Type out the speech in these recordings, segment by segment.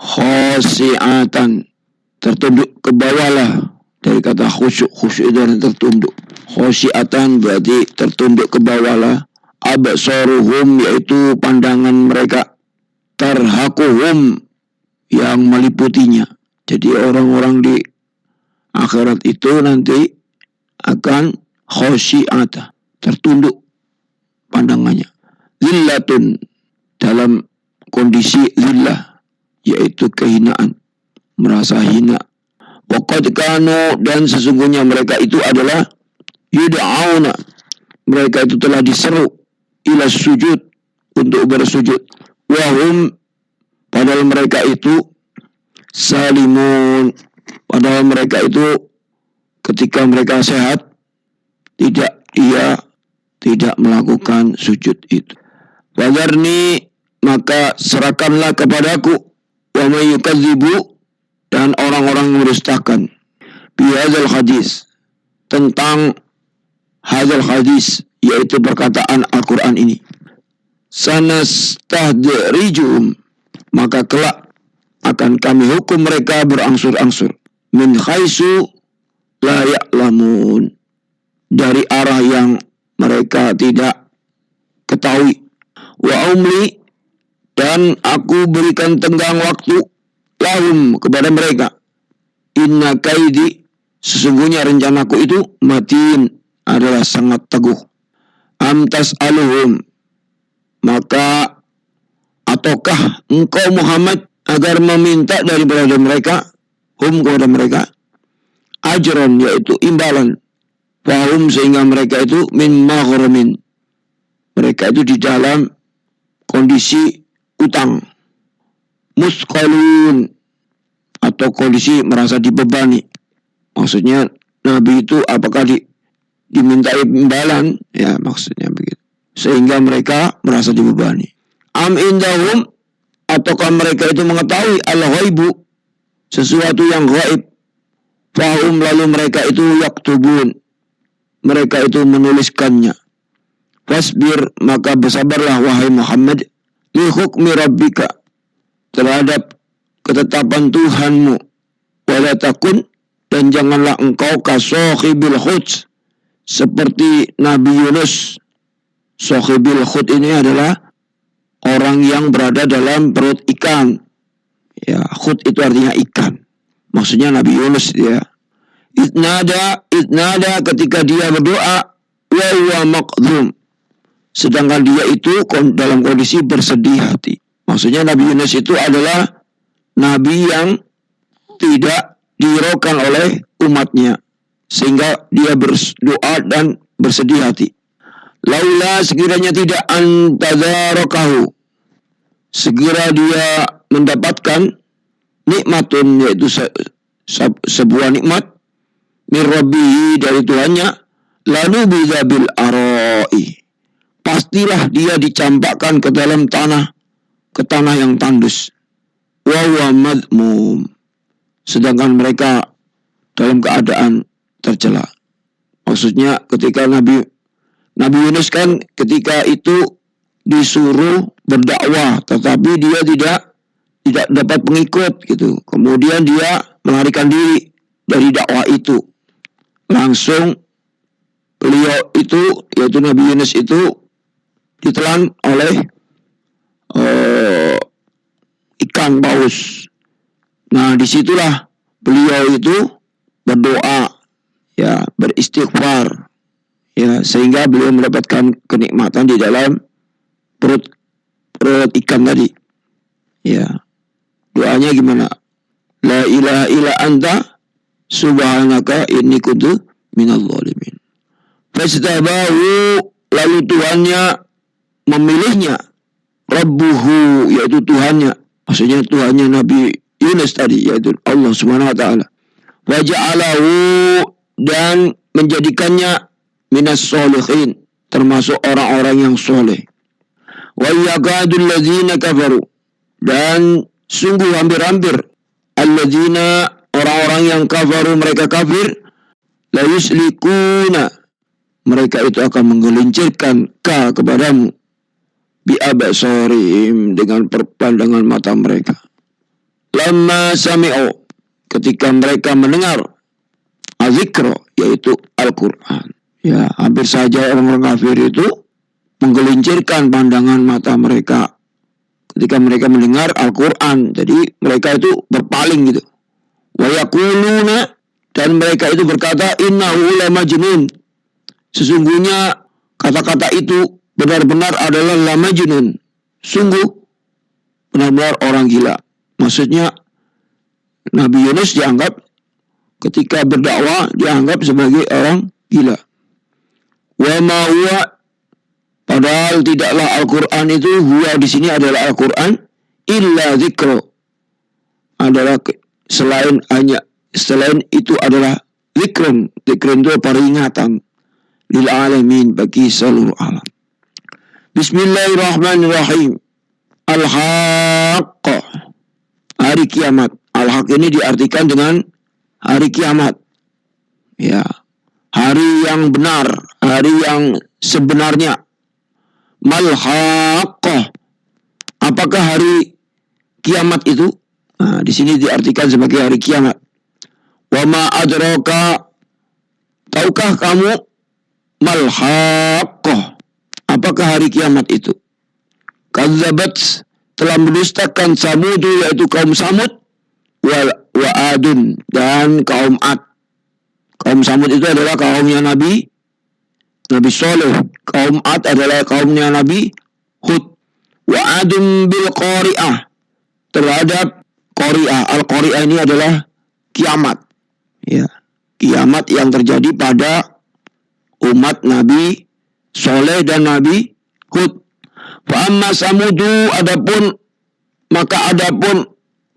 khosi'atan, tertunduk ke bawahlah, dari kata khusyuk. Khusyuk itu adalah tertunduk. Khosi'atan berarti tertunduk ke bawahlah. Absaruhum, yaitu pandangan mereka. Tarhaquhum, yang meliputinya. Jadi orang-orang di akhirat itu nanti akan khosi'ata, tertunduk pandangannya. Zillatun, dalam kondisi zillah, yaitu kehinaan, merasa hina. Waqad kanu, dan sesungguhnya mereka itu adalah yud'auna, mereka itu telah diseru ila sujud, untuk bersujud. Wahum, padahal mereka itu salimun, padahal mereka itu ketika mereka sehat tidak melakukan sujud itu. Wadarni, maka serahkanlah kepadaku, wa may yukadzibu, dan orang-orang mendustakan, bihadzal hadis, tentang hadzal hadis, yaitu perkataan Al-Quran ini. Sanastahdirijum, maka kelak akan kami hukum mereka berangsur-angsur. Min khaisu la ya'lamun, dari arah yang mereka tidak ketahui. Wa umli, dan aku berikan tenggang waktu, lahum, kepada mereka. Inna kaidi, sesungguhnya rencanaku itu matin, adalah sangat teguh. Amtas aluhum, maka ataukah engkau Muhammad agar meminta daripada mereka, kepada mereka, ajron, yaitu imbalan, fahum, sehingga mereka itu min maghramin, mereka itu di dalam kondisi utang, musqalun, atau kondisi merasa dibebani. Maksudnya Nabi itu apakah dimintai imbalan, ya maksudnya begitu, sehingga mereka merasa dibebani. Am indahum, ataukah mereka itu mengetahui al-ghaibu, sesuatu yang gaib, fahum, lalu mereka itu yaktubun, mereka itu menuliskannya. Fasbir, maka bersabarlah wahai Muhammad, li hukmi rabbika, terhadap ketetapan Tuhanmu. Wala takun, dan janganlah engkau kasokhibil khut, seperti Nabi Yunus. Sokhibil khut ini adalah orang yang berada dalam perut ikan. Ya, khut itu artinya ikan. Maksudnya Nabi Yunus, ya. Itnada, ketika dia berdoa, wa huwa maqdhum, sedangkan dia itu dalam kondisi bersedih hati. Maksudnya Nabi Yunus itu adalah Nabi yang tidak dihiraukan oleh umatnya, sehingga dia berdoa dan bersedih hati. Laula, sekiranya tidak antadzarakahu, segera dia mendapatkan nikmatun, yaitu sebuah nikmat, min rabbihi, dari Tuhannya, lalu bizabil arai, pastilah dia dicampakkan ke dalam tanah, ke tanah yang tandus. Wa huwa madmum, sedangkan mereka dalam keadaan tercela. Maksudnya ketika Nabi Yunus kan ketika itu disuruh berdakwah, tetapi dia tidak dapat pengikut gitu. Kemudian dia melarikan diri dari dakwah itu. Langsung beliau itu, yaitu Nabi Yunus itu, ditelan oleh ikan paus. Nah, disitulah beliau itu berdoa, ya, beristighfar, ya, sehingga beliau mendapatkan kenikmatan di dalam perut ikan tadi. Ya, doanya gimana? La ilaha illa anta subhanaka inni kuntu minadh dhalimin. Fastabahu, lalu Tuhannya memilihnya, Rabbuhu, yaitu Tuhannya, maksudnya Tuhannya Nabi Yunus tadi, yaitu Allah Subhanahu wa taala. Wa ja'alahu, dan menjadikannya minas sholihin, termasuk orang-orang yang soleh. Wa yakadul ladzina kafaru, dan sungguh hampir-hampir alladzina, orang-orang yang kafaru, mereka kafir, la yuslikuna, mereka itu akan menggelincirkan kepadamu, bi absarihim, dengan perpandangan mata mereka. lamma sami'u, ketika mereka mendengar azikra, yaitu Al-Quran. Ya, hampir saja orang-orang kafir itu menggelincirkan pandangan mata mereka ketika mereka mendengar Al-Quran. Jadi mereka itu berpaling gitu. Wa yaquluna, dan mereka itu berkata, innahu lamajnun, sesungguhnya kata-kata itu benar-benar adalah lamajnun, sungguh benar-benar orang gila. Maksudnya Nabi Yunus dianggap ketika berdakwah dianggap sebagai orang gila. Wa ma huwa, padahal tidaklah Al-Quran itu, huwa di sini adalah Al-Quran, illa dzikra, adalah selain itu adalah zikrun. Zikrun itu peringatan lil alamin, bagi seluruh alam. Bismillahirrahmanirrahim. Al-Haqq, hari kiamat. Al-Haq ini diartikan dengan hari kiamat. Ya, hari yang benar, hari yang sebenarnya. Mal-Haqqah, apakah hari kiamat itu? Nah, di sini diartikan sebagai hari kiamat. Wa ma adraka, tahukah kamu mal-Haqqah, apakah hari kiamat itu? Kadzabat, telah mendustakan Samud, yaitu kaum Samud, wa Adun, dan kaum Ad. Kaum Samud itu adalah kaumnya Nabi Saleh. Kaum Ad adalah kaumnya Nabi Hud. Wa Adun bil Qari'ah, terhadap Qari'ah. Al-Qari'ah ini adalah kiamat. Ya, kiamat yang terjadi pada umat Nabi Saleh dan Nabi Hud. Fa amma Samudu, adapun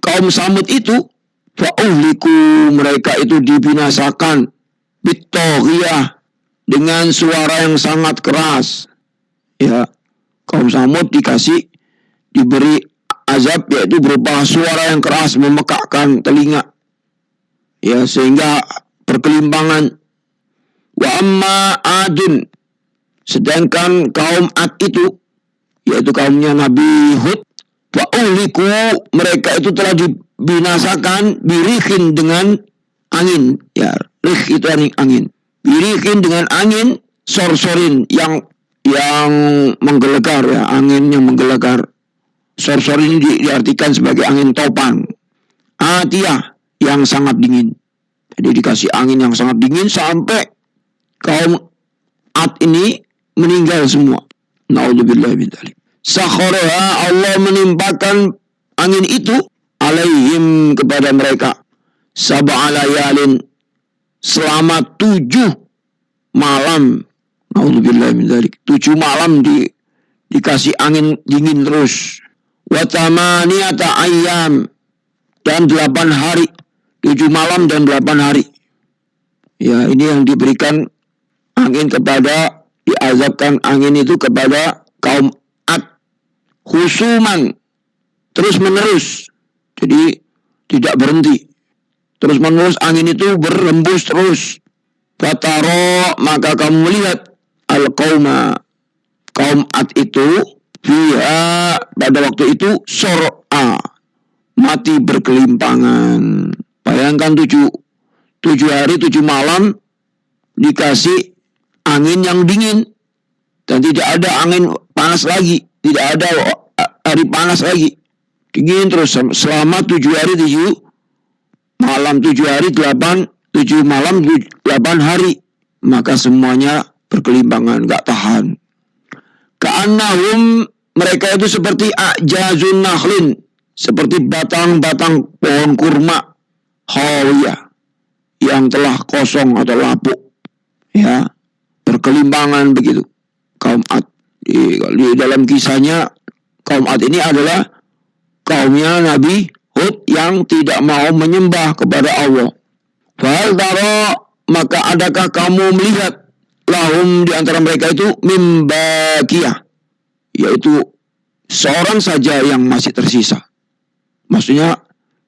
kaum Samud itu, fa uhliku, mereka itu dibinasakan, bitaghiyah, dengan suara yang sangat keras. Ya, kaum Samud diberi azab, yaitu berupa suara yang keras memekakkan telinga. Ya, sehingga berkelimpangan. Wa amma Adun, sedangkan kaum Ad itu, yaitu kaumnya Nabi Hud, wa uhliku, mereka itu telah dibinasakan birihin, dengan angin. Ya, rih itu angin. Birihin, dengan angin, sorsorin, yang menggelegar, ya, angin yang menggelegar. Sorsor ini diartikan sebagai angin topan. Atiyah, yang sangat dingin. Jadi dikasih angin yang sangat dingin sampai kaum Ad ini meninggal semua. Na'udzubillah min dzalik. Sakharaha, Allah menimpakan angin itu, alaihim, kepada mereka, sab'a layalin, selama 7 malam. Na'udzubillah min dzalik. 7 malam dikasih angin dingin terus. Wa tamaniyata ayyam, dan 8 hari. 7 malam dan 8 hari. Ya, ini yang diberikan angin kepada, diazabkan angin itu kepada kaum Ad. Khusuman, terus menerus. Jadi tidak berhenti. Terus menerus angin itu berembus terus. Fataro, maka kamu melihat al-qauma, kaum Ad itu, fiha, pada waktu itu, sor'a, mati berkelimpangan. Bayangkan 7 hari 7 malam dikasih angin yang dingin, dan tidak ada angin panas lagi, tidak ada hari panas lagi, dingin terus selama 7 hari 7 malam, 7 hari 8, 7 malam 8 hari, maka semuanya berkelimpangan, gak tahan. Ka'annahum, mereka itu seperti a'jazun nakhlin, seperti batang-batang pohon kurma, hawiyah, yang telah kosong atau lapuk. Ya, berkelimpangan begitu kaum Ad. Di dalam kisahnya, kaum Ad ini adalah kaumnya Nabi Hud yang tidak mau menyembah kepada Allah. Fahal taro, maka adakah kamu melihat, lahum, di antara mereka itu, mimbakiyah, yaitu seorang saja yang masih tersisa. Maksudnya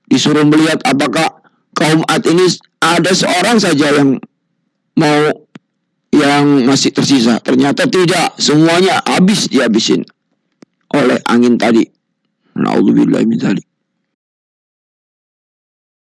disuruh melihat apakah kaum Ad ini ada seorang saja yang masih tersisa. Ternyata tidak, semuanya habis dihabisin oleh angin tadi. Na'udzubillah min dzalik.